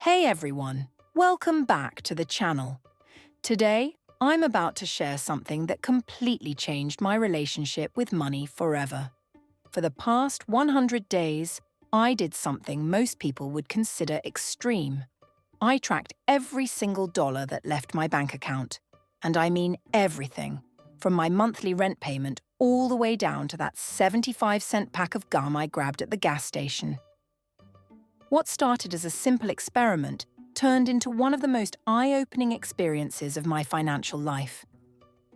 Hey everyone, welcome back to the channel. Today, I'm about to share something that completely changed my relationship with money forever. For the past 100 days, I did something most people would consider extreme. I tracked every single dollar that left my bank account. And I mean everything, from my monthly rent payment all the way down to that 75-cent pack of gum I grabbed at the gas station. What started as a simple experiment turned into one of the most eye-opening experiences of my financial life.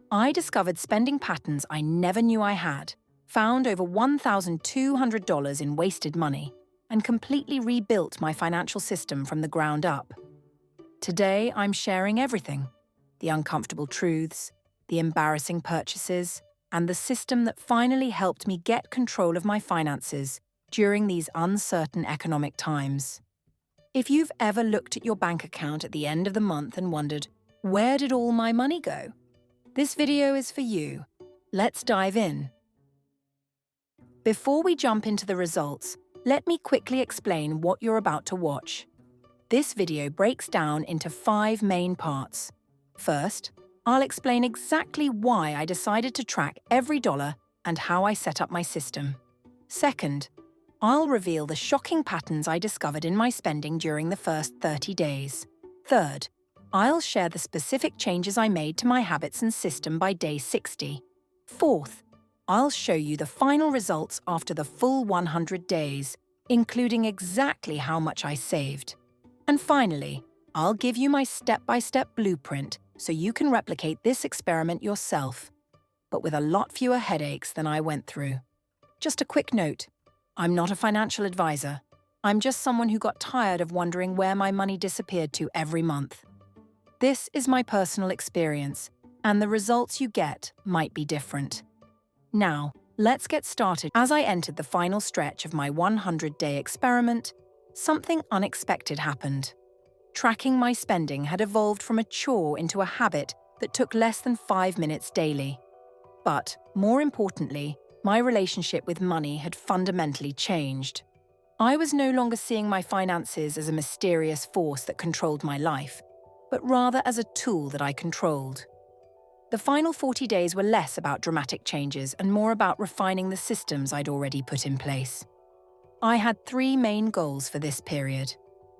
I discovered spending patterns I never knew I had, found over $1,200 in wasted money, and completely rebuilt my financial system from the ground up. Today, I'm sharing everything: the uncomfortable truths, the embarrassing purchases, and the system that finally helped me get control of my finances during these uncertain economic times. If you've ever looked at your bank account at the end of the month and wondered, where did all my money go? This video is for you. Let's dive in. Before we jump into the results, let me quickly explain what you're about to watch. This video breaks down into 5 main parts. First, I'll explain exactly why I decided to track every dollar and how I set up my system. Second, I'll reveal the shocking patterns I discovered in my spending during the first 30 days. Third, I'll share the specific changes I made to my habits and system by day 60. Fourth, I'll show you the final results after the full 100 days, including exactly how much I saved. And finally, I'll give you my step-by-step blueprint so you can replicate this experiment yourself, but with a lot fewer headaches than I went through. Just a quick note: I'm not a financial advisor. I'm just someone who got tired of wondering where my money disappeared to every month. This is my personal experience, and the results you get might be different. Now, let's get started. As I entered the final stretch of my 100-day experiment, something unexpected happened. Tracking my spending had evolved from a chore into a habit that took less than 5 minutes daily. But, more importantly, my relationship with money had fundamentally changed. I was no longer seeing my finances as a mysterious force that controlled my life, but rather as a tool that I controlled. The final 40 days were less about dramatic changes and more about refining the systems I'd already put in place. I had 3 main goals for this period.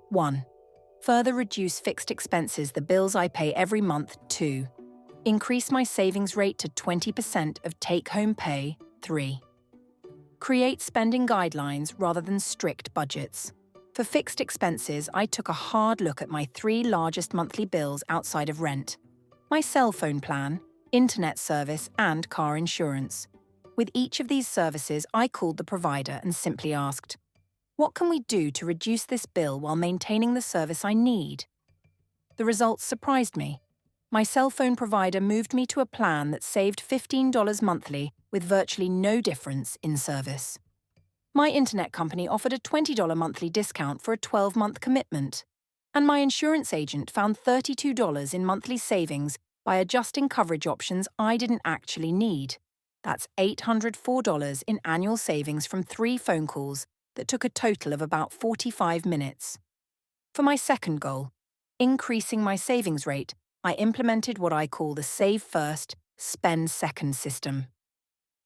1. Further reduce fixed expenses, the bills I pay every month. 2. Increase my savings rate to 20% of take-home pay. 3. Create spending guidelines rather than strict budgets. For fixed expenses, I took a hard look at my 3 largest monthly bills outside of rent: my cell phone plan, internet service, and car insurance. With each of these services, I called the provider and simply asked, what can we do to reduce this bill while maintaining the service I need? The results surprised me. My cell phone provider moved me to a plan that saved $15 monthly with virtually no difference in service. My internet company offered a $20 monthly discount for a 12-month commitment. And my insurance agent found $32 in monthly savings by adjusting coverage options I didn't actually need. That's $804 in annual savings from 3 phone calls that took a total of about 45 minutes. For my second goal, increasing my savings rate, I implemented what I call the Save First, Spend Second system.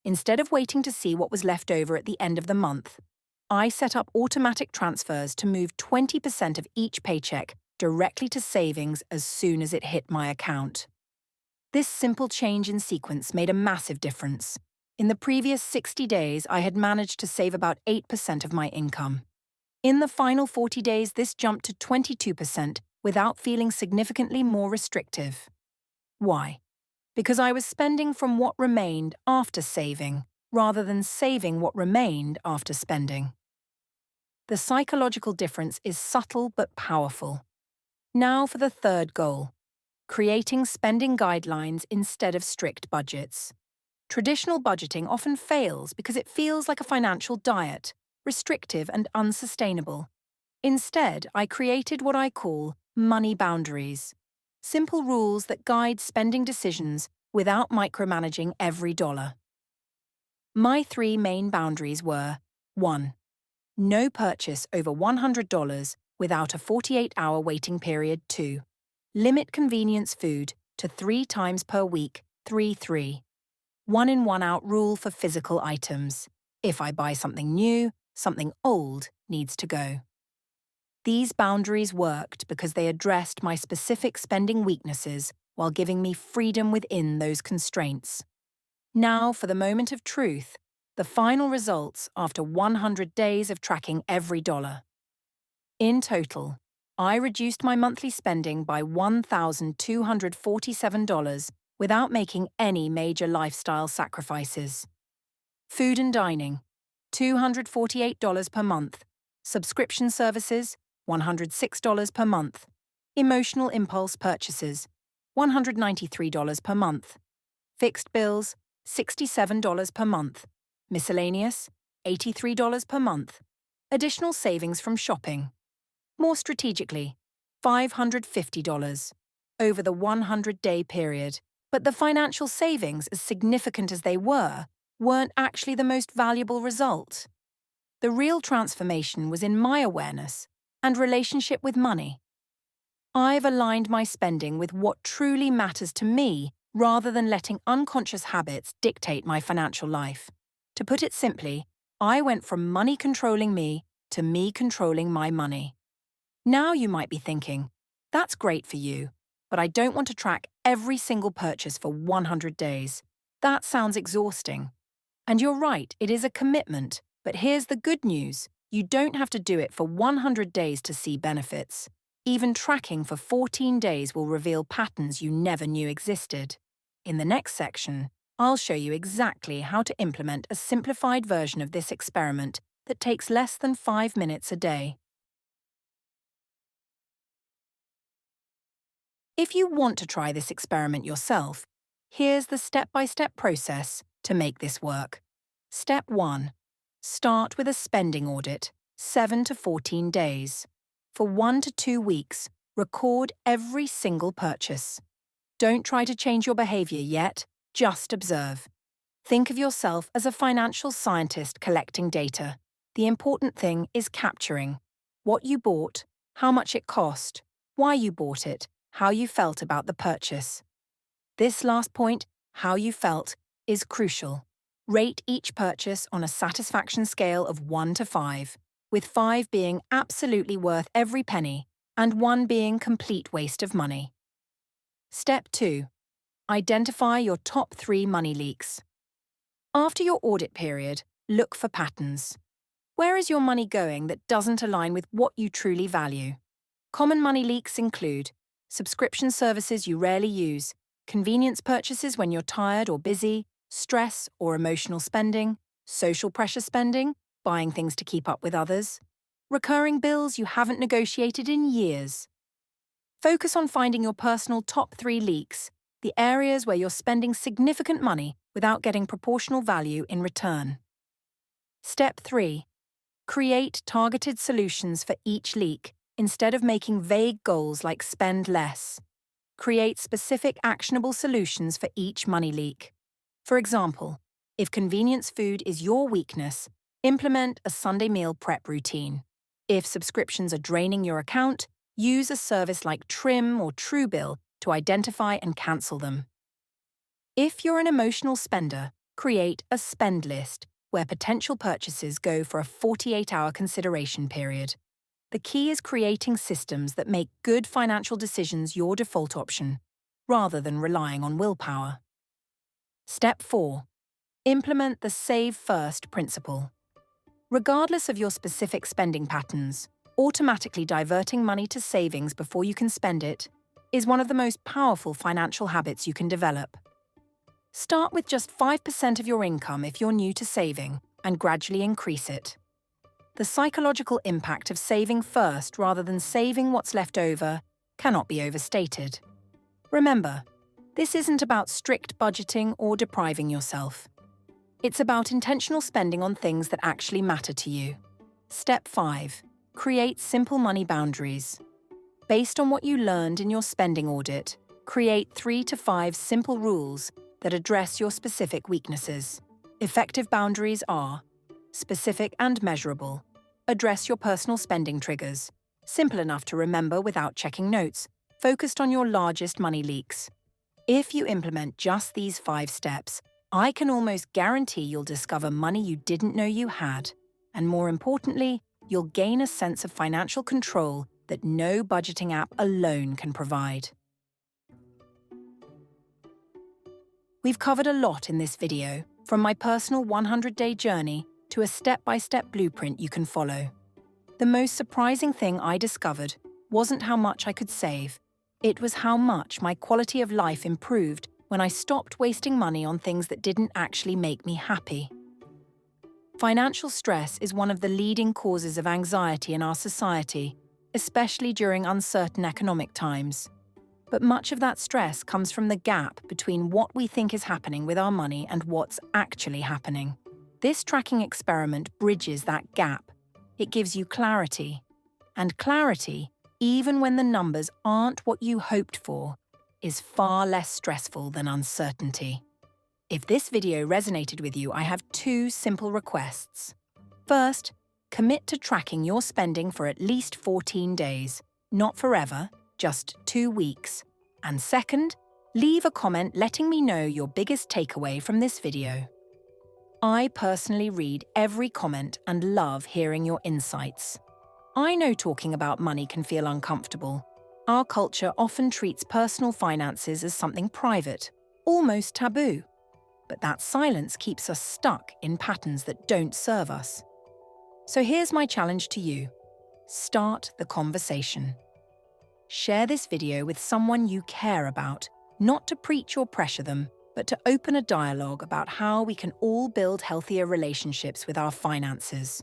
Instead of waiting to see what was left over at the end of the month, I set up automatic transfers to move 20% of each paycheck directly to savings as soon as it hit my account. This simple change in sequence made a massive difference. In the previous 60 days, I had managed to save about 8% of my income. In the final 40 days, this jumped to 22% without feeling significantly more restrictive. Why? Because I was spending from what remained after saving, rather than saving what remained after spending. The psychological difference is subtle but powerful. Now for the third goal: creating spending guidelines instead of strict budgets. Traditional budgeting often fails because it feels like a financial diet, restrictive and unsustainable. Instead, I created what I call money boundaries: simple rules that guide spending decisions without micromanaging every dollar. My 3 main boundaries were: 1. No purchase over $100 without a 48-hour waiting period. 2. Limit convenience food to 3 times per week. 3-3. One in, one out rule for physical items. If I buy something new, something old needs to go. These boundaries worked because they addressed my specific spending weaknesses while giving me freedom within those constraints. Now for the moment of truth, the final results after 100 days of tracking every dollar. In total, I reduced my monthly spending by $1,247 without making any major lifestyle sacrifices. Food and dining, $248 per month. Subscription services, $106 per month. Emotional impulse purchases, $193 per month. Fixed bills, $67 per month. Miscellaneous, $83 per month. Additional savings from shopping. More strategically, $550 over the 100-day period. But the financial savings, as significant as they were, weren't actually the most valuable result. The real transformation was in my awareness and relationship with money. I've aligned my spending with what truly matters to me rather than letting unconscious habits dictate my financial life. To put it simply, I went from money controlling me to me controlling my money. Now you might be thinking, that's great for you, but I don't want to track every single purchase for 100 days. That sounds exhausting. And you're right, it is a commitment, but here's the good news. You don't have to do it for 100 days to see benefits. Even tracking for 14 days will reveal patterns you never knew existed. In the next section, I'll show you exactly how to implement a simplified version of this experiment that takes less than 5 minutes a day. If you want to try this experiment yourself, here's the step-by-step process to make this work. Step 1. Start with a spending audit, 7 to 14 days. For 1 to 2 weeks, record every single purchase. Don't try to change your behavior yet, just observe. Think of yourself as a financial scientist collecting data. The important thing is capturing what you bought, how much it cost, why you bought it, how you felt about the purchase. This last point, how you felt, is crucial. Rate each purchase on a satisfaction scale of 1 to 5, with 5 being absolutely worth every penny and 1 being complete waste of money. Step 2. Identify your top 3 money leaks. After your audit period, look for patterns. Where is your money going that doesn't align with what you truly value? Common money leaks include subscription services you rarely use, convenience purchases when you're tired or busy, stress or emotional spending, social pressure spending, buying things to keep up with others, recurring bills you haven't negotiated in years. Focus on finding your personal top 3 leaks, the areas where you're spending significant money without getting proportional value in return. Step 3. Create targeted solutions for each leak instead of making vague goals like spend less. Create specific actionable solutions for each money leak. For example, if convenience food is your weakness, implement a Sunday meal prep routine. If subscriptions are draining your account, use a service like Trim or Truebill to identify and cancel them. If you're an emotional spender, create a spend list where potential purchases go for a 48-hour consideration period. The key is creating systems that make good financial decisions your default option, rather than relying on willpower. Step 4. Implement the Save First principle. Regardless of your specific spending patterns, automatically diverting money to savings before you can spend it is one of the most powerful financial habits you can develop. Start with just 5% of your income if you're new to saving, and gradually increase it. The psychological impact of saving first rather than saving what's left over cannot be overstated. Remember, this isn't about strict budgeting or depriving yourself. It's about intentional spending on things that actually matter to you. Step 5. Create simple money boundaries. Based on what you learned in your spending audit, create 3 to 5 simple rules that address your specific weaknesses. Effective boundaries are specific and measurable. Address your personal spending triggers. Simple enough to remember without checking notes, focused on your largest money leaks. If you implement just these 5 steps, I can almost guarantee you'll discover money you didn't know you had. And more importantly, you'll gain a sense of financial control that no budgeting app alone can provide. We've covered a lot in this video, from my personal 100-day journey to a step-by-step blueprint you can follow. The most surprising thing I discovered wasn't how much I could save. It was how much my quality of life improved when I stopped wasting money on things that didn't actually make me happy. Financial stress is one of the leading causes of anxiety in our society, especially during uncertain economic times. But much of that stress comes from the gap between what we think is happening with our money and what's actually happening. This tracking experiment bridges that gap. It gives you clarity. And clarity, even when the numbers aren't what you hoped for, is far less stressful than uncertainty. If this video resonated with you, I have 2 simple requests. First, commit to tracking your spending for at least 14 days, not forever, just 2 weeks. And second, leave a comment letting me know your biggest takeaway from this video. I personally read every comment and love hearing your insights. I know talking about money can feel uncomfortable. Our culture often treats personal finances as something private, almost taboo. But that silence keeps us stuck in patterns that don't serve us. So here's my challenge to you. Start the conversation. Share this video with someone you care about, not to preach or pressure them, but to open a dialogue about how we can all build healthier relationships with our finances.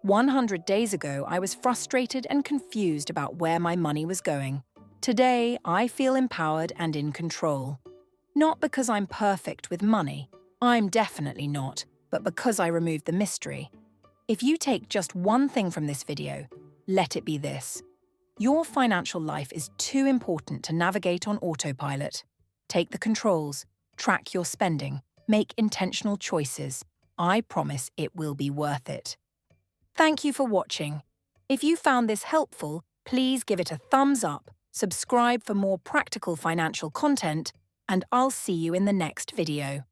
100 days ago, I was frustrated and confused about where my money was going. Today, I feel empowered and in control. Not because I'm perfect with money. I'm definitely not, but because I removed the mystery. If you take just one thing from this video, let it be this. Your financial life is too important to navigate on autopilot. Take the controls, track your spending, make intentional choices. I promise it will be worth it. Thank you for watching. If you found this helpful, please give it a thumbs up, subscribe for more practical financial content, and I'll see you in the next video.